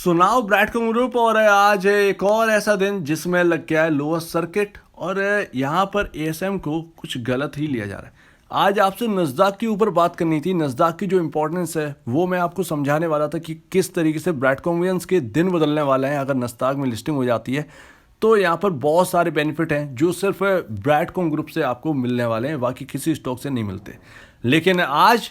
सुनाओ ब्रैडकॉम ग्रुप। और आज है एक और ऐसा दिन जिसमें लग गया है लोअर सर्किट और यहाँ पर एएसएम को कुछ गलत ही लिया जा रहा है। आज आपसे नस्दाक के ऊपर बात करनी थी। नस्दाक की जो इंपॉर्टेंस है वो मैं आपको समझाने वाला था कि किस तरीके से ब्रैडकॉम्वियंस के दिन बदलने वाले हैं। अगर नस्दाक में लिस्टिंग हो जाती है तो यहाँ पर बहुत सारे बेनिफिट हैं जो सिर्फ ब्रैडकॉम ग्रुप से आपको मिलने वाले हैं, बाकी किसी स्टॉक से नहीं मिलते। लेकिन आज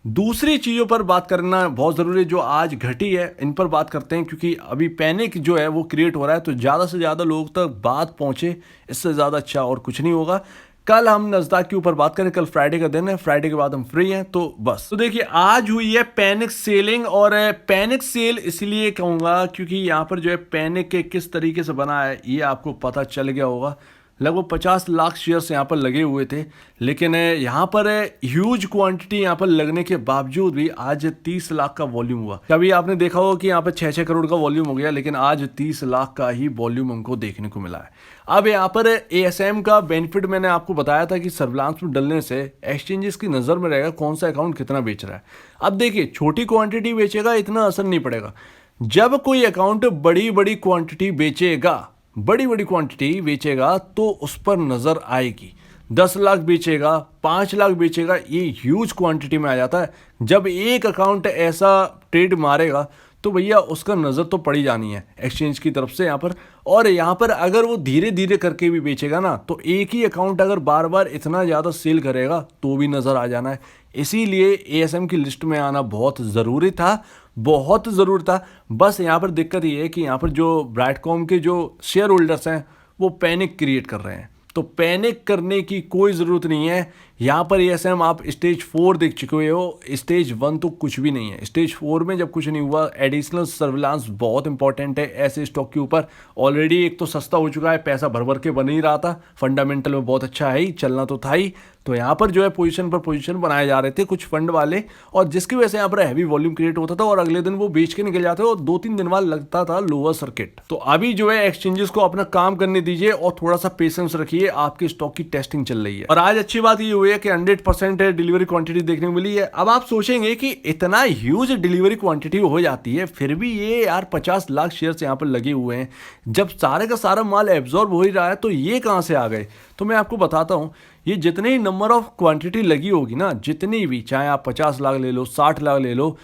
दूसरी चीज़ों पर बात करना बहुत ज़रूरी है जो आज घटी है, इन पर बात करते हैं क्योंकि अभी पैनिक जो है वो क्रिएट हो रहा है। तो ज़्यादा से ज़्यादा लोगों तक बात पहुँचे, इससे ज़्यादा अच्छा और कुछ नहीं होगा। कल हम नस्दाक के ऊपर बात करें, कल फ्राइडे का दिन है, फ्राइडे के बाद हम फ्री हैं। तो बस तो देखिए आज हुई है पैनिक सेलिंग। और पैनिक सेल इसलिए कहूँगा क्योंकि यहाँ पर जो है पैनिक के किस तरीके से बना है ये आपको पता चल गया होगा। लगभग 50 लाख शेयर्स यहाँ पर लगे हुए थे, लेकिन यहाँ पर ह्यूज क्वांटिटी यहाँ पर लगने के बावजूद भी आज 30 लाख का वॉल्यूम हुआ। कभी आपने देखा होगा कि यहाँ पर 6-6 करोड़ का वॉल्यूम हो गया, लेकिन आज 30 लाख का ही वॉल्यूम हमको देखने को मिला है। अब यहाँ पर एएसएम का बेनिफिट मैंने आपको बताया था कि सर्विलांस में डलने से एक्सचेंजेस की नज़र में रहेगा कौन सा अकाउंट कितना बेच रहा है। अब देखिए छोटी क्वांटिटी बेचेगा इतना असर नहीं पड़ेगा। जब कोई अकाउंट बड़ी बड़ी क्वांटिटी बेचेगा, बड़ी बड़ी क्वांटिटी बेचेगा तो उस पर नज़र आएगी। 10 लाख बेचेगा, 5 लाख बेचेगा, ये ह्यूज क्वांटिटी में आ जाता है। जब एक अकाउंट ऐसा ट्रेड मारेगा तो भैया उसका नज़र तो पड़ी जानी है एक्सचेंज की तरफ से यहाँ पर। और यहाँ पर अगर वो धीरे धीरे करके भी बेचेगा ना, तो एक ही अकाउंट अगर बार बार इतना ज़्यादा सेल करेगा तो भी नज़र आ जाना है। इसीलिए एएसएम की लिस्ट में आना बहुत ज़रूरी था, बहुत ज़रूरी था। बस यहाँ पर दिक्कत ये है कि यहाँ पर जो ब्रैडकॉम के जो शेयर होल्डर्स हैं वो पैनिक क्रिएट कर रहे हैं। तो पैनिक करने की कोई ज़रूरत नहीं है। यहाँ पर एएसएम आप स्टेज 4 देख चुके हो, स्टेज 1 तो कुछ भी नहीं है। स्टेज 4 में जब कुछ नहीं हुआ, एडिशनल सर्विलांस बहुत इंपॉर्टेंट है ऐसे स्टॉक के ऊपर। ऑलरेडी एक तो सस्ता हो चुका है, पैसा भर भर के बन ही रहा था, फंडामेंटल में बहुत अच्छा है ही, चलना तो था ही। तो यहाँ पर जो है पोजीशन पर पोजीशन बनाए जा रहे थे कुछ फंड वाले, और जिसकी वजह से यहाँ पर हैवी वॉल्यूम क्रिएट होता था और अगले दिन वो बेच के निकल जाते और 2-3 दिन बाद लगता था लोअर सर्किट। तो अभी जो है एक्सचेंजेस को अपना काम करने दीजिए और थोड़ा सा पेशेंस रखिए, आपके स्टॉक की टेस्टिंग चल रही है। और आज अच्छी बात ये हुई है कि 100% डिलीवरी क्वांटिटी देखने को मिली है। अब आप सोचेंगे कि इतना ह्यूज डिलीवरी क्वांटिटी हो जाती है फिर भी ये यार 50 लाख शेयर्स यहाँ पर लगे हुए हैं, जब सारे का सारा माल एब्जॉर्ब हो ही रहा है तो ये कहाँ से आ गए। तो मैं आपको बताता हूँ, ये जितने ही नंबर ऑफ क्वांटिटी लगी होगी ना, जितनी भी, चाहे आप 50 लाख ले लो, 60 लाख ले लो,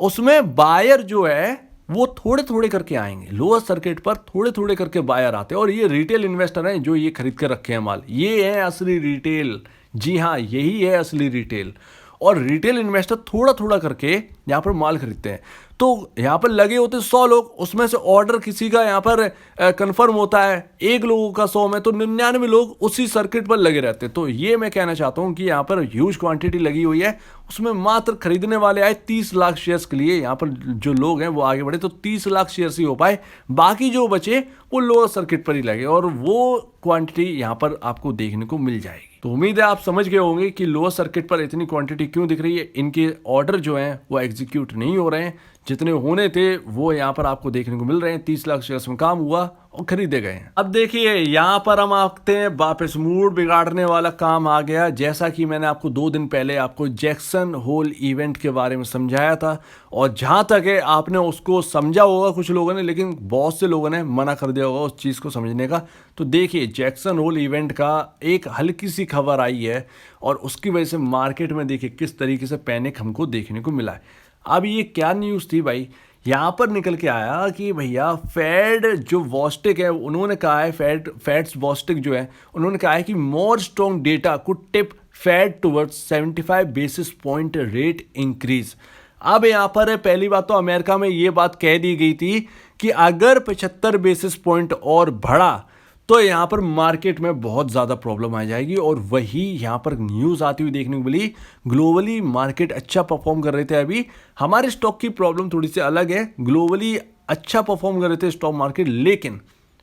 उसमें बायर जो है वो थोड़े थोड़े करके आएंगे। लोअर सर्किट पर थोड़े थोड़े करके बायर आते हैं और ये रिटेल इन्वेस्टर हैं जो ये खरीद के रखे हैं माल। ये है असली रिटेल, जी हाँ यही है असली रिटेल। और रिटेल इन्वेस्टर थोड़ा थोड़ा करके यहाँ पर माल खरीदते हैं। तो यहाँ पर लगे होते 100 लोग, उसमें से ऑर्डर किसी का यहाँ पर कंफर्म होता है, एक लोगों का 100 में, तो 99 लोग उसी सर्किट पर लगे रहते हैं। तो ये मैं कहना चाहता हूँ कि यहाँ पर ह्यूज क्वांटिटी लगी हुई है, उसमें मात्र खरीदने वाले आए 30 लाख शेयर्स के लिए। यहाँ पर जो लोग हैं वो आगे बढ़े तो 30 लाख शेयर्स ही हो पाए, बाकी जो बचे वो लोअर सर्किट पर ही लगे और वो क्वांटिटी यहाँ पर आपको देखने को मिल जाएगी। तो उम्मीद है आप समझ गए होंगे कि लोअर सर्किट पर इतनी क्वांटिटी क्यों दिख रही है। इनके ऑर्डर जो हैं वो एग्जीक्यूट नहीं हो रहे हैं, जितने होने थे वो यहाँ पर आपको देखने को मिल रहे हैं। 30 लाख शेयर्स में काम हुआ और खरीदे गए हैं। अब देखिए यहाँ पर हम आते हैं वापस, मूड बिगाड़ने वाला काम आ गया। जैसा कि मैंने आपको 2 दिन पहले आपको जैक्सन होल इवेंट के बारे में समझाया था, और जहाँ तक है आपने उसको समझा होगा कुछ लोगों ने, लेकिन बहुत से लोगों ने मना कर दिया होगा उस चीज़ को समझने का। तो देखिए जैक्सन होल इवेंट का एक हल्की सी खबर आई है और उसकी वजह से मार्केट में देखिए किस तरीके से पैनिक हमको देखने को मिला है। अब ये क्या न्यूज़ थी भाई, यहाँ पर निकल के आया कि भैया फेड जो वॉस्टिक है उन्होंने कहा है, फेड्स वॉस्टिक जो है उन्होंने कहा है कि more strong data could tip fed towards 75 basis point rate increase. अब यहाँ पर पहली बात तो अमेरिका में ये बात कह दी गई थी कि अगर 75 बेसिस पॉइंट और बढ़ा तो यहाँ पर मार्केट में बहुत ज़्यादा प्रॉब्लम आ जाएगी, और वही यहाँ पर न्यूज़ आती हुई देखने को मिली। ग्लोबली मार्केट अच्छा परफॉर्म कर रहे थे, अभी हमारे स्टॉक की प्रॉब्लम थोड़ी सी अलग है। ग्लोबली अच्छा परफॉर्म कर रहे थे स्टॉक मार्केट, लेकिन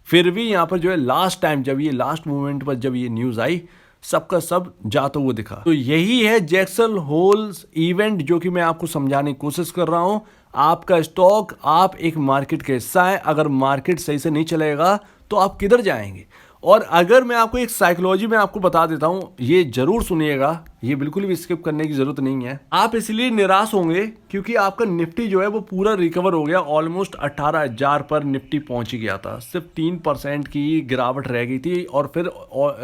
फिर भी यहाँ पर जो है लास्ट टाइम जब ये लास्ट मोमेंट पर जब ये न्यूज़ आई सबका सब जाता हुआ दिखा। तो यही है जैक्सन होल्स इवेंट जो कि मैं आपको समझाने की कोशिश कर रहा हूँ। आपका स्टॉक, आप एक मार्केट का हिस्सा है, अगर मार्केट सही से नहीं चलेगा तो आप किधर जाएंगे। और अगर मैं आपको एक साइकोलॉजी में आपको बता देता हूं, ये जरूर सुनिएगा, ये बिल्कुल भी स्किप करने की जरूरत नहीं है। आप इसलिए निराश होंगे क्योंकि आपका निफ्टी जो है वो पूरा रिकवर हो गया, ऑलमोस्ट 18,000 पर निफ्टी पहुंच ही गया था, सिर्फ 3% की गिरावट रह गई थी और फिर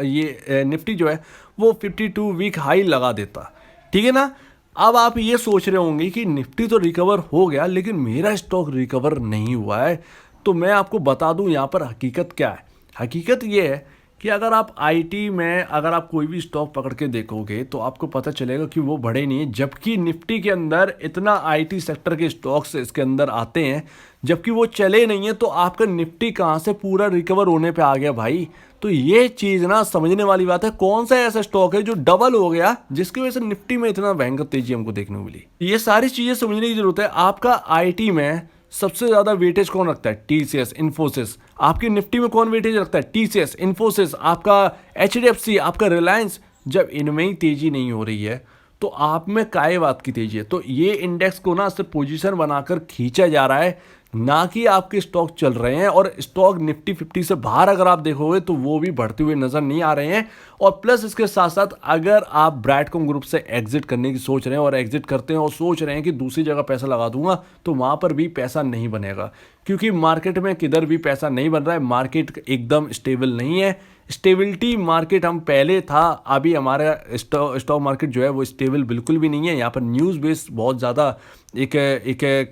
ये निफ्टी जो है वो 52 वीक हाई लगा देता, ठीक है ना। अब आप ये सोच रहे होंगे कि निफ्टी तो रिकवर हो गया लेकिन मेरा स्टॉक रिकवर नहीं हुआ है। तो मैं आपको बता दूं यहाँ पर हकीकत क्या है। हकीकत ये है कि अगर आप आईटी में अगर आप कोई भी स्टॉक पकड़ के देखोगे तो आपको पता चलेगा कि वो बढ़े नहीं है, जबकि निफ्टी के अंदर इतना आईटी सेक्टर के स्टॉक्स इसके अंदर आते हैं, जबकि वो चले नहीं है। तो आपका निफ्टी कहाँ से पूरा रिकवर होने पे आ गया भाई। तो ये चीज़ ना समझने वाली बात है, कौन सा ऐसा स्टॉक है जो डबल हो गया जिसकी वजह से निफ्टी में इतना भयंकर तेजी हमको देखने को मिली। ये सारी चीज़ें समझने की जरूरत है। आपका आईटी में सबसे ज्यादा वेटेज कौन रखता है? टीसीएस, इन्फोसिस। आपकी निफ्टी में कौन वेटेज रखता है? टीसीएस, इन्फोसिस, आपका एचडीएफसी, आपका रिलायंस। जब इनमें ही तेजी नहीं हो रही है तो आप में काय बात की तेजी है? तो ये इंडेक्स को ना सिर्फ पोजीशन बनाकर खींचा जा रहा है, ना कि आपके स्टॉक चल रहे हैं। और स्टॉक निफ्टी 50 से बाहर अगर आप देखोगे तो वो भी बढ़ते हुए नजर नहीं आ रहे हैं। और प्लस इसके साथ साथ अगर आप ब्राइटकॉम ग्रुप से एग्जिट करने की सोच रहे हैं और एग्जिट करते हैं और सोच रहे हैं कि दूसरी जगह पैसा लगा दूंगा, तो वहां पर भी पैसा नहीं बनेगा, क्योंकि मार्केट में किधर भी पैसा नहीं बन रहा है। मार्केट एकदम स्टेबल नहीं है। स्टेबिलिटी मार्केट हम पहले था, अभी हमारा स्टॉक मार्केट जो है वो स्टेबल बिल्कुल भी नहीं है। यहाँ पर न्यूज़ बेस्ड बहुत ज़्यादा एक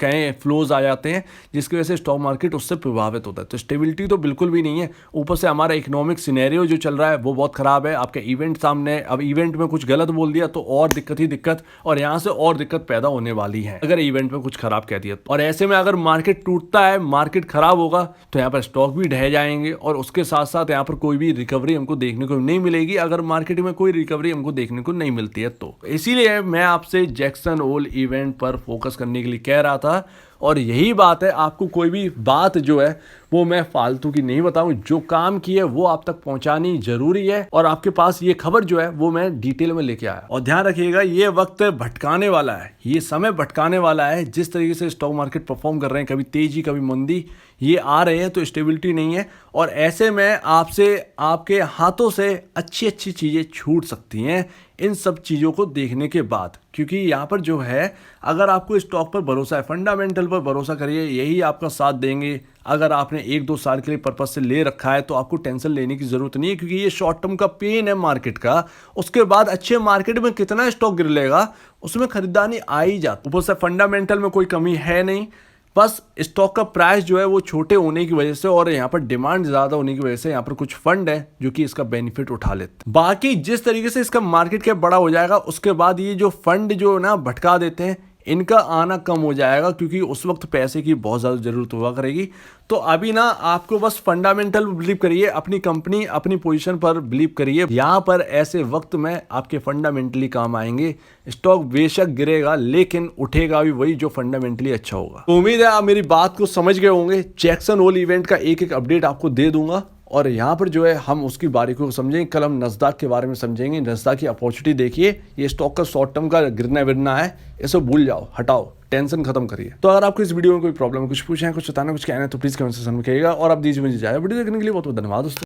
कहें फ्लोज आ जाते हैं, जिसकी वजह से स्टॉक मार्केट उससे प्रभावित होता है। तो स्टेबिलिटी तो बिल्कुल भी नहीं है। ऊपर से हमारा इकोनॉमिक सिनेरियो जो चल रहा है वो बहुत ख़राब है। आपके इवेंट सामने, अब इवेंट में कुछ गलत बोल दिया तो और दिक्कत ही दिक्कत, और यहाँ से और दिक्कत पैदा होने वाली है अगर इवेंट में कुछ खराब कह दिया। और ऐसे में अगर मार्केट टूटता है, मार्केट खराब होगा, तो यहाँ पर स्टॉक भी ढह जाएंगे और उसके साथ साथ यहाँ पर कोई भी रिकवरी हमको देखने को नहीं मिलेगी। अगर मार्केट में कोई रिकवरी हमको देखने को नहीं मिलती है तो इसीलिए मैं आपसे जैक्सन होल इवेंट पर फोकस करने के लिए कह रहा था। और यही बात है, आपको कोई भी बात जो है वो मैं फालतू की नहीं बताऊं, जो काम की है वो आप तक पहुंचानी जरूरी है। और आपके पास ये खबर जो है वो मैं डिटेल में लेके आया। और ध्यान रखिएगा, ये वक्त भटकाने वाला है, ये समय भटकाने वाला है। जिस तरीके से स्टॉक मार्केट परफॉर्म कर रहे हैं, कभी तेजी कभी मंदी, ये आ रहे हैं तो स्टेबिलिटी नहीं है। और ऐसे में आपसे, आपके हाथों से अच्छी अच्छी चीज़ें छूट सकती हैं इन सब चीज़ों को देखने के बाद। क्योंकि यहाँ पर जो है, अगर आपको स्टॉक पर भरोसा है, फंडामेंटल पर भरोसा करिए, यही आपका साथ देंगे। अगर आपने 1-2 साल के लिए पर्पज से ले रखा है तो आपको टेंशन लेने की जरूरत नहीं है, क्योंकि ये शॉर्ट टर्म का पेन है मार्केट का। उसके बाद अच्छे मार्केट में कितना स्टॉक गिर लेगा, उसमें खरीदारी आ ही जाती। ऊपर से फंडामेंटल में कोई कमी है नहीं, बस स्टॉक का प्राइस जो है वो छोटे होने की वजह से और यहाँ पर डिमांड ज़्यादा होने की वजह से यहाँ पर कुछ फंड है जो कि इसका बेनिफिट उठा लेते हैं। बाकी जिस तरीके से इसका मार्केट कैप बड़ा हो जाएगा, उसके बाद ये जो फंड जो ना भटका देते हैं, इनका आना कम हो जाएगा, क्योंकि उस वक्त पैसे की बहुत ज़्यादा ज़रूरत हुआ करेगी। तो अभी ना आपको बस फंडामेंटल बिलीव करिए, अपनी कंपनी, अपनी पोजीशन पर बिलीव करिए। यहाँ पर ऐसे वक्त में आपके फंडामेंटली काम आएंगे। स्टॉक बेशक गिरेगा लेकिन उठेगा भी वही जो फंडामेंटली अच्छा होगा। तो उम्मीद है आप मेरी बात को समझ गए होंगे। जैक्सन होल इवेंट का एक एक अपडेट आपको दे दूंगा और यहाँ पर जो है हम उसकी बारीकियों को समझेंगे। कल हम नस्दाक के बारे में समझेंगे। नस्दाक की अपॉर्चुनिटी देखिए, ये स्टॉक का शॉर्ट टर्म का गिरना विरना है, इसे भूल जाओ, हटाओ, टेंशन खत्म करिए। तो अगर आपको इस वीडियो में कोई प्रॉब्लम है, कुछ पूछना है, कुछ बताना, कुछ कहना है, तो प्लीज कमेंट सेक्शन में कहिएगा। और आप दीजिए मुझे जाए वीडियो देखने के लिए बहुत बहुत धन्यवाद दोस्तों।